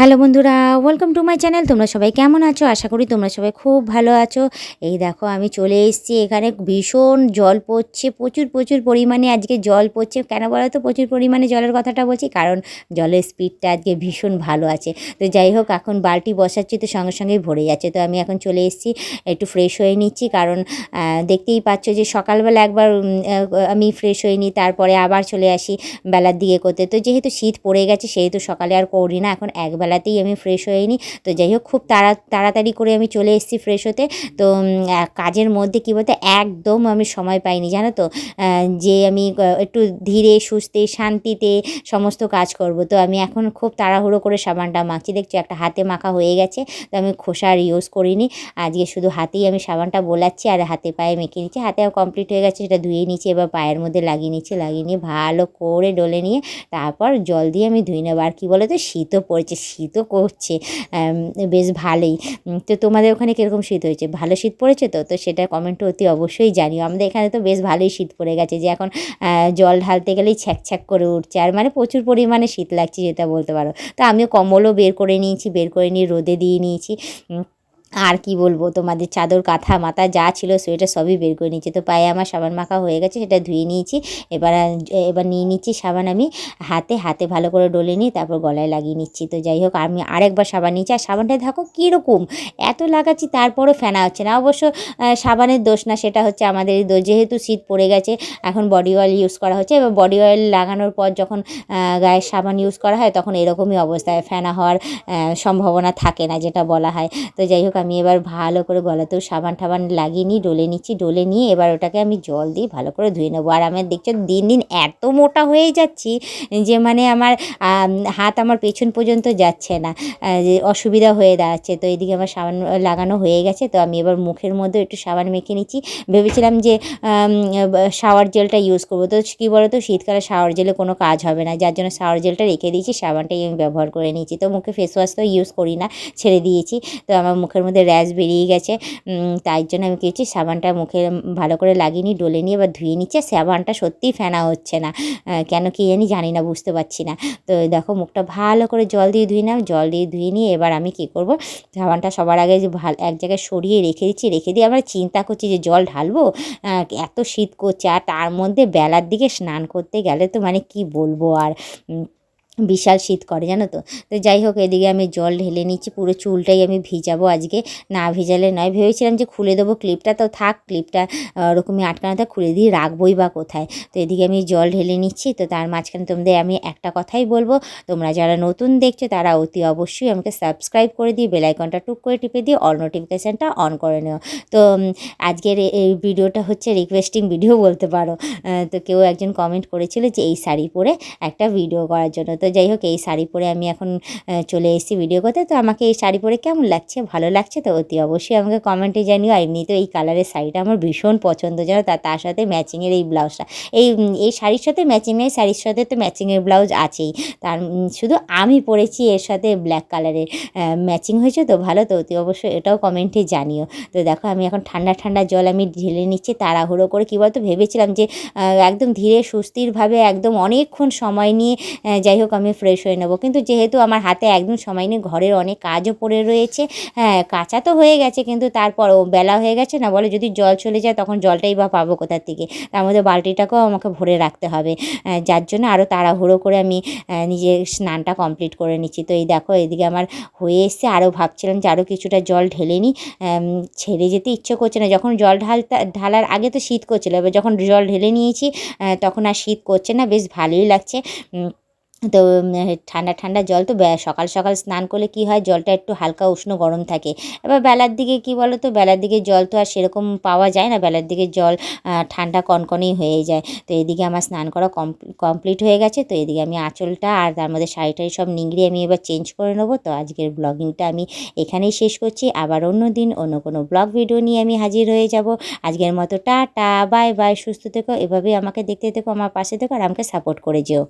Hello বন্ধুরা, welcome to my channel. তোমরা সবাই কেমন আছো? আশা করি তোমরা সবাই খুব ভালো আছো। এই দেখো আমি চলে এসেছি, এখানে ভীষণ জল পড়ছে, প্রচুর প্রচুর পরিমাণে আজকে জল পড়ছে। কেন বলো তো প্রচুর পরিমাণে জলের কথাটা বলছি? কারণ জলের স্পিডটা আজকে ভীষণ ভালো আছে। তো যাই হোক, এখন বালতি বসাচ্ছি তো সঙ্গে সঙ্গেই ভরে যাচ্ছে। তো আমি এখন চলে এসেছি, একটু ফ্রেশ হয়ে নিচ্ছি। কারণ দেখতেই পাচ্ছ যে সকালবেলা একবার আমি ফ্রেশ হয়ে নিই, তারপরে আবার চলে আসি বেলার দিকে করতে। তো যেহেতু শীত পড়ে গেছে সেহেতু সকালে আর করি না, এখন একবেলাতেই আমি ফ্রেশ হয়ে নিই। তো যাই হোক, খুব তাড়াতাড়ি করে আমি চলে এসেছি ফ্রেশ হতে। তো কাজের মধ্যে কী বলতে একদম আমি সময় পাইনি, জানো তো, যে আমি একটু ধীরে সুস্থে শান্তিতে সমস্ত কাজ করব। তো আমি এখন খুব তাড়াহুড়ো করে সাবানটা মাখছি। দেখছি একটা হাতে মাখা হয়ে গেছে, তো আমি খোসার ইউজ করিনি। আজকে শুধু হাতেই আমি সাবানটা বোলাচ্ছি আর হাতে পায়ে মেখে নিচ্ছি। হাতে কমপ্লিট হয়ে গেছে, সেটা ধুয়ে নিচ্ছি। এবার পায়ের মধ্যে লাগিয়ে নিচ্ছি, লাগিয়ে নিয়ে ভালো করে ডলে নিয়ে তারপর জল দিয়ে আমি ধুয়ে নেবো। আর কী বলো তো, শীতও পড়েছে, শীতও করছে বেশ ভালোই। তো তোমাদের ওখানে কীরকম শীত হয়েছে? ভালো শীত পড়েছে তো? তো সেটা কমেন্টে অতি অবশ্যই জানিও। আমাদের এখানে তো বেশ ভালোই শীত পড়ে গেছে, যে এখন জল ঢালতে গেলেই ছ্যাঁক করে উঠছে, আর মানে প্রচুর পরিমাণে শীত লাগছে যেটা বলতে পারো। তো আমিও কম্বলও বের করে নিয়েছি, বের করে নিয়ে রোদে দিয়ে নিয়েছি। আর কি বলবো, তোমাদের চাদর কাঁথা মাথা যা ছিল সোয়েটার সবই বের করে নিয়েছি। তো পায়ে আমার সাবান মাখা হয়ে গেছে, সেটা ধুয়ে নিয়েছি। এবার নিয়ে নিচ্ছি সাবান, আমি হাতে ভালো করে ডলে নিই, তারপর গলায় লাগিয়ে নিচ্ছি। তো যাই হোক, আমি আরেকবার সাবান নিচ্ছি। আর সাবানটা দেখো কীরকম এত লাগাচ্ছি, তারপরও ফেনা হচ্ছে না। অবশ্য সাবানের দোষ না, সেটা হচ্ছে আমাদেরই দোষ, যেহেতু শীত পড়ে গেছে। এখন বডি অয়েল ইউজ করা হচ্ছে, এবার বডি অয়েল লাগানোর পর যখন গায়ে সাবান ইউজ করা হয় তখন এরকমই অবস্থায় ফেনা হওয়ার সম্ভাবনা থাকে না, যেটা বলা হয়। তো যাই হোক, আমি এবার ভালো করে গলাতেও সাবান টাবান লাগিয়ে নিই, ডলে নিচ্ছি। ডলে নিয়ে এবার ওটাকে আমি জল দিয়ে ভালো করে ধুয়ে নেবো। আর আমি দেখছো দিন দিন এত মোটা হয়ে যাচ্ছি যে মানে আমার হাত আমার পেছন পর্যন্ত যাচ্ছে না, যে অসুবিধা হয়ে দাঁড়াচ্ছে। তো এদিকে আমার সাবান লাগানো হয়ে গেছে। তো আমি এবার মুখের মধ্যে একটু সাবান মেখে নিচ্ছি। ভেবেছিলাম যে শাওয়ার জেলটা ইউজ করবো, তো কী বলো তো, শীতকালে শাওয়ার জেলে কোনো কাজ হবে না, যার জন্য শাওয়ার জেলটা রেখে দিয়েছি, সাবানটাই আমি ব্যবহার করে নিয়েছি। তো মুখে ফেস ওয়াশ তো ইউজ করি না, ছেড়ে দিয়েছি। তো আমার মুখের মধ্যে র্যাশ বেরিয়ে গেছে, তাই জন্য আমি কী সাবানটা মুখে ভালো করে লাগিয়ে নিই, ডলে নিয়ে এবার ধুয়ে নিচ্ছে। সাবানটা সত্যিই ফেনা হচ্ছে না, কেন কি জানি না, বুঝতে পারছি না। তো দেখো, মুখটা ভালো করে জল দিয়ে ধুয়ে নাও। জল দিয়ে ধুয়ে নিয়ে এবার আমি কী করবো, সাবানটা সবার আগে যে এক জায়গায় সরিয়ে রেখে দিচ্ছি। রেখে দিয়ে আবার চিন্তা করছি যে জল ঢালবো, এত শীত করছে। আর তার মধ্যে বেলার দিকে স্নান করতে গেলে তো মানে কি বলবো আর, বিশাল শীত করে, জানো তো। তো যাই হোক, এদিকে আমি জল ঢেলে নিচ্ছি, পুরো চুলটাই আমি ভিজাবো আজকে, না ভিজালে নয়। ভেবেছিলাম যে খুলে দেবো ক্লিপটা, তো থাক, ক্লিপটা ওরকমই আটকানো থাক, খুলে দিয়ে রাখবোই বা কোথায়। তো এদিকে আমি জল ঢেলে নিচ্ছি। তো তার মাঝখানে তোমাদের আমি একটা কথাই বলবো, তোমরা যারা নতুন দেখছো তারা অতি অবশ্যই আমাকে সাবস্ক্রাইব করে দিয়ে বেল আইকনটা টুক করে টিপে দিয়ে অল নোটিফিকেশানটা অন করে নিও। তো আজকের এই ভিডিওটা হচ্ছে রিকোয়েস্টিং ভিডিও বলতে পারো। তো কেউ একজন কমেন্ট করেছিল যে এই শাড়ি পরে একটা ভিডিও করার জন্য। তো যাই হোক, এই শাড়ি পরে আমি এখন চলে এসেছি ভিডিও করতে। তো আমাকে এই শাড়ি পরে কেমন লাগছে, ভালো লাগছে তো অতি অবশ্যই আমাকে কমেন্টে জানিও। আর এমনিতেও এই কালারের শাড়িটা আমার ভীষণ পছন্দ, জানো। তার সাথে ম্যাচিংয়ের এই ব্লাউজটা, এই শাড়ির সাথে ম্যাচিংয়ের শাড়ির সাথে তো ম্যাচিংয়ের ব্লাউজ আছেই। তার শুধু আমি পরেছি এর সাথে ব্ল্যাক কালারের, ম্যাচিং হয়েছে তো ভালো। তো অতি অবশ্যই এটাও কমেন্টে জানিও। তো দেখো, আমি এখন ঠান্ডা ঠান্ডা জল আমি ঢেলে নিচ্ছি তাড়াহুড়ো করে। কী বলতো, ভেবেছিলাম যে একদম ধীরে সুস্থিরভাবে একদম অনেকক্ষণ সময় নিয়ে যাই হোক আমি ফ্রেশ হয়ে নেবো, কিন্তু যেহেতু আমার হাতে একদম সময় নেই, ঘরের অনেক কাজও পড়ে রয়েছে। হ্যাঁ, কাঁচা তো হয়ে গেছে, কিন্তু তারপরও বেলা হয়ে গেছে না, বলে যদি জল চলে যায় তখন জলটাই বা পাবো কোথার থেকে। তার মধ্যে বালতিটাকেও আমাকে ভরে রাখতে হবে, যার জন্য আরও তাড়াহুড়ো করে আমি নিজের স্নানটা কমপ্লিট করে নিচ্ছি। তো এই দেখো, এদিকে আমার হয়ে এসছে। আরও ভাবছিলাম যে আরও কিছুটা জল ঢেলে নিই, ছেড়ে যেতে ইচ্ছে করছে না। যখন জল ঢালার আগে তো শীত করছিলো, এবার যখন জল ঢেলে নিয়েছি তখন আর শীত করছে না, বেশ ভালোই লাগছে। তো ঠান্ডা ঠান্ডা জল তো সকাল সকাল স্নান করলে কী হয়, জলটা একটু হালকা উষ্ণ গরম থাকে। এবার বেলার দিকে কী বলো তো, বেলার দিকে জল তো আর সেরকম পাওয়া যায় না, বেলার দিকে জল ঠান্ডা কনকনেই হয়ে যায়। তো এদিকে আমার স্নান করা কমপ্লিট হয়ে গেছে। তো এদিকে আমি আঁচলটা আর তার মধ্যে শাড়িটাই সব নিংড়িয়ে আমি এবার চেঞ্জ করে নেবো। তো আজকের ব্লগিংটা আমি এখানেই শেষ করছি। আবার অন্য দিন অন্য কোনো ব্লগ ভিডিও নিয়ে আমি হাজির হয়ে যাব। আজকের মতো টাটা, বাই বাই, সুস্থ থেকো, এভাবেই আমাকে দেখতে থেকো, আমার পাশে থেকো, আর আমাকে সাপোর্ট করে যেও।